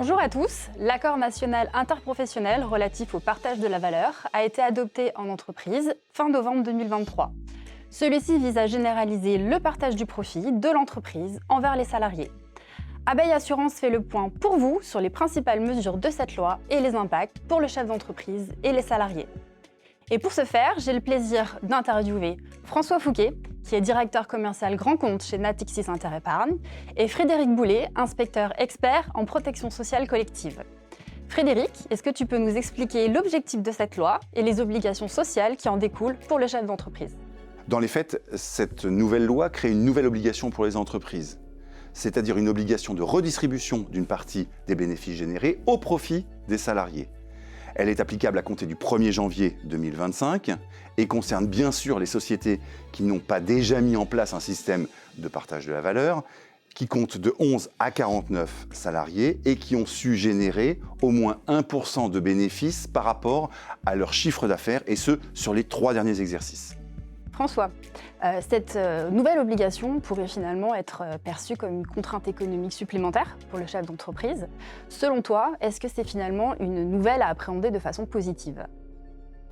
Bonjour à tous. L'accord national interprofessionnel relatif au partage de la valeur a été adopté en entreprise fin novembre 2023. Celui-ci vise à généraliser le partage du profit de l'entreprise envers les salariés. Abeille Assurance fait le point pour vous sur les principales mesures de cette loi et les impacts pour le chef d'entreprise et les salariés. Et pour ce faire, j'ai le plaisir d'interviewer François Fouquet, qui est directeur commercial grand compte chez Natixis Interépargne, et Frédéric Boulet, inspecteur expert en protection sociale collective. Frédéric, est-ce que tu peux nous expliquer l'objectif de cette loi et les obligations sociales qui en découlent pour le chef d'entreprise ? Dans les faits, cette nouvelle loi crée une nouvelle obligation pour les entreprises, c'est-à-dire une obligation de redistribution d'une partie des bénéfices générés au profit des salariés. Elle est applicable à compter du 1er janvier 2025 et concerne bien sûr les sociétés qui n'ont pas déjà mis en place un système de partage de la valeur, qui comptent de 11 à 49 salariés et qui ont su générer au moins 1% de bénéfices par rapport à leur chiffre d'affaires, et ce, sur les 3 derniers exercices. François, cette nouvelle obligation pourrait finalement être perçue comme une contrainte économique supplémentaire pour le chef d'entreprise. Selon toi, est-ce que c'est finalement une nouvelle à appréhender de façon positive ?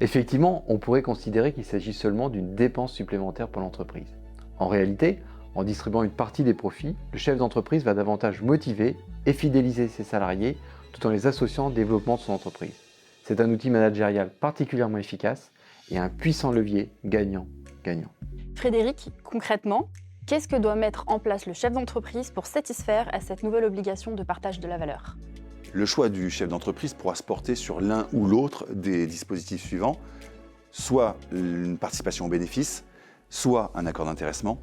Effectivement, on pourrait considérer qu'il s'agit seulement d'une dépense supplémentaire pour l'entreprise. En réalité, en distribuant une partie des profits, le chef d'entreprise va davantage motiver et fidéliser ses salariés tout en les associant au développement de son entreprise. C'est un outil managérial particulièrement efficace et un puissant levier gagnant-gagnant. Frédéric, concrètement, qu'est-ce que doit mettre en place le chef d'entreprise pour satisfaire à cette nouvelle obligation de partage de la valeur ? Le choix du chef d'entreprise pourra se porter sur l'un ou l'autre des dispositifs suivants, soit une participation aux bénéfices, soit un accord d'intéressement,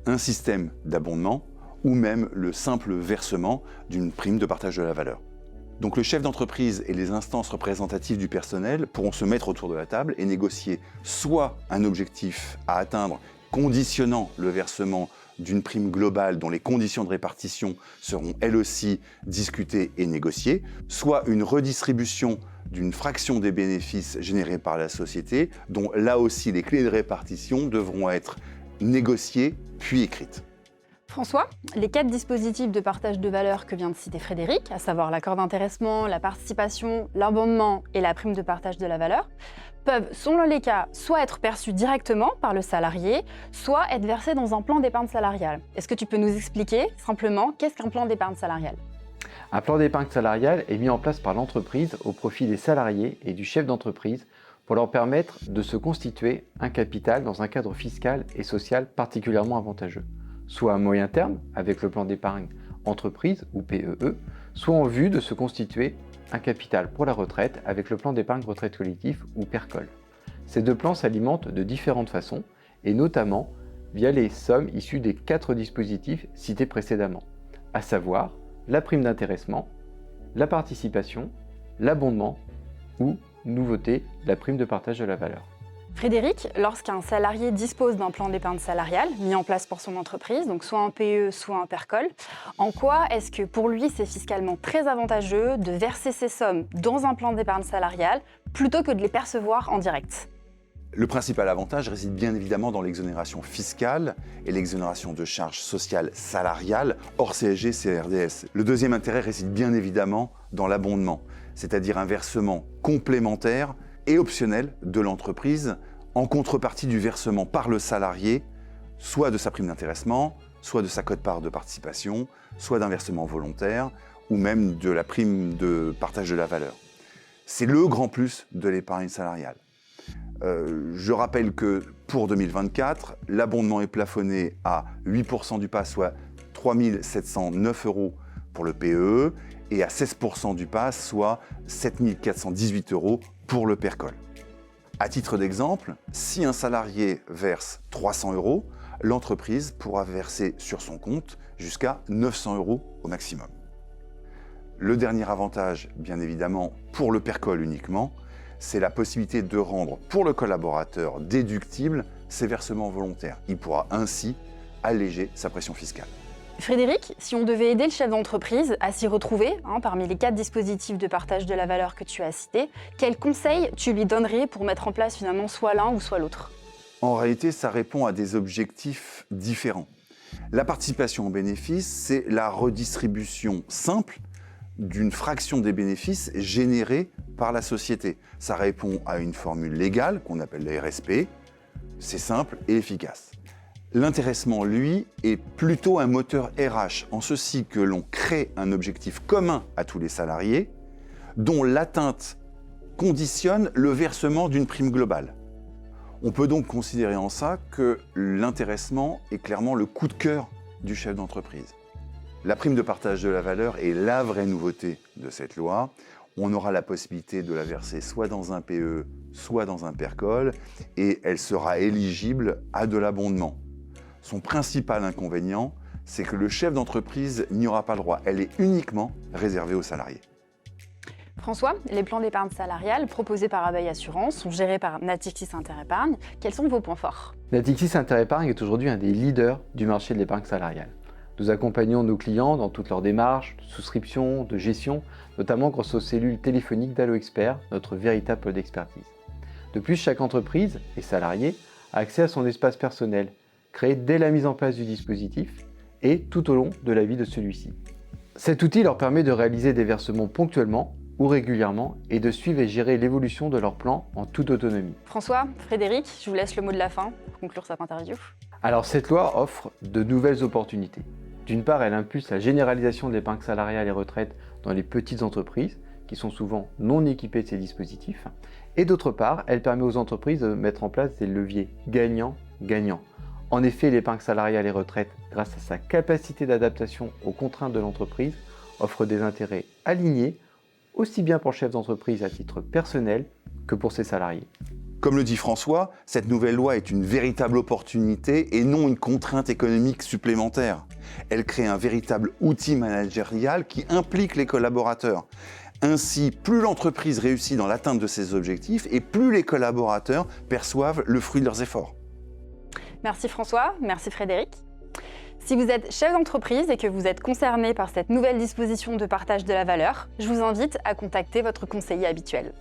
un système d'abondement ou même le simple versement d'une prime de partage de la valeur. Donc le chef d'entreprise et les instances représentatives du personnel pourront se mettre autour de la table et négocier soit un objectif à atteindre conditionnant le versement d'une prime globale dont les conditions de répartition seront elles aussi discutées et négociées, soit une redistribution d'une fraction des bénéfices générés par la société dont là aussi les clés de répartition devront être négociées puis écrites. François, les 4 dispositifs de partage de valeur que vient de citer Frédéric, à savoir l'accord d'intéressement, la participation, l'abondement et la prime de partage de la valeur, peuvent, selon les cas, soit être perçus directement par le salarié, soit être versés dans un plan d'épargne salariale. Est-ce que tu peux nous expliquer simplement qu'est-ce qu'un plan d'épargne salariale ? Un plan d'épargne salariale est mis en place par l'entreprise au profit des salariés et du chef d'entreprise pour leur permettre de se constituer un capital dans un cadre fiscal et social particulièrement avantageux, soit à moyen terme avec le plan d'épargne entreprise ou PEE, soit en vue de se constituer un capital pour la retraite avec le plan d'épargne retraite collectif ou PERCOL. Ces 2 plans s'alimentent de différentes façons et notamment via les sommes issues des 4 dispositifs cités précédemment, à savoir la prime d'intéressement, la participation, l'abondement ou, nouveauté, la prime de partage de la valeur. Frédéric, lorsqu'un salarié dispose d'un plan d'épargne salariale mis en place pour son entreprise, donc soit un PE, soit un PERCOL, en quoi est-ce que pour lui c'est fiscalement très avantageux de verser ces sommes dans un plan d'épargne salariale plutôt que de les percevoir en direct ? Le principal avantage réside bien évidemment dans l'exonération fiscale et l'exonération de charges sociales salariales hors CSG, CRDS. Le deuxième intérêt réside bien évidemment dans l'abondement, c'est-à-dire un versement complémentaire et optionnel de l'entreprise en contrepartie du versement par le salarié, soit de sa prime d'intéressement, soit de sa quote-part de participation, soit d'un versement volontaire ou même de la prime de partage de la valeur. C'est le grand plus de l'épargne salariale. Je rappelle que pour 2024, l'abondement est plafonné à 8% du PAS, soit 3 709 € pour le PE, et à 16% du PAS, soit 7 418 € pour le PERCOL. À titre d'exemple, si un salarié verse 300 €, l'entreprise pourra verser sur son compte jusqu'à 900 € au maximum. Le dernier avantage, bien évidemment, pour le PERCOL uniquement, c'est la possibilité de rendre pour le collaborateur déductible ses versements volontaires. Il pourra ainsi alléger sa pression fiscale. Frédéric, si on devait aider le chef d'entreprise à s'y retrouver, parmi les 4 dispositifs de partage de la valeur que tu as cités, quels conseils tu lui donnerais pour mettre en place finalement soit l'un ou soit l'autre ? En réalité, ça répond à des objectifs différents. La participation aux bénéfices, c'est la redistribution simple d'une fraction des bénéfices générés par la société. Ça répond à une formule légale qu'on appelle la RSP. C'est simple et efficace. L'intéressement, lui, est plutôt un moteur RH, en ceci que l'on crée un objectif commun à tous les salariés, dont l'atteinte conditionne le versement d'une prime globale. On peut donc considérer en ça que l'intéressement est clairement le coup de cœur du chef d'entreprise. La prime de partage de la valeur est la vraie nouveauté de cette loi. On aura la possibilité de la verser soit dans un PE, soit dans un PERCOL, et elle sera éligible à de l'abondement. Son principal inconvénient, c'est que le chef d'entreprise n'y aura pas le droit. Elle est uniquement réservée aux salariés. François, les plans d'épargne salariale proposés par Abeille Assurance sont gérés par Natixis Interépargne. Quels sont vos points forts? Natixis Interépargne est aujourd'hui un des leaders du marché de l'épargne salariale. Nous accompagnons nos clients dans toutes leurs démarches de souscription, de gestion, notamment grâce aux cellules téléphoniques d'Allo Expert, notre véritable pôle d'expertise. De plus, chaque entreprise et salarié a accès à son espace personnel, créé dès la mise en place du dispositif et tout au long de la vie de celui-ci. Cet outil leur permet de réaliser des versements ponctuellement ou régulièrement et de suivre et gérer l'évolution de leur plan en toute autonomie. François, Frédéric, je vous laisse le mot de la fin pour conclure cette interview. Alors cette loi offre de nouvelles opportunités. D'une part, elle impulse la généralisation de l'épargne salariale et retraite dans les petites entreprises, qui sont souvent non équipées de ces dispositifs. Et d'autre part, elle permet aux entreprises de mettre en place des leviers gagnants-gagnants. En effet, l'épargne salariale et retraite, grâce à sa capacité d'adaptation aux contraintes de l'entreprise, offre des intérêts alignés, aussi bien pour le chef d'entreprise à titre personnel que pour ses salariés. Comme le dit François, cette nouvelle loi est une véritable opportunité et non une contrainte économique supplémentaire. Elle crée un véritable outil managérial qui implique les collaborateurs. Ainsi, plus l'entreprise réussit dans l'atteinte de ses objectifs et plus les collaborateurs perçoivent le fruit de leurs efforts. Merci François, merci Frédéric. Si vous êtes chef d'entreprise et que vous êtes concerné par cette nouvelle disposition de partage de la valeur, je vous invite à contacter votre conseiller habituel.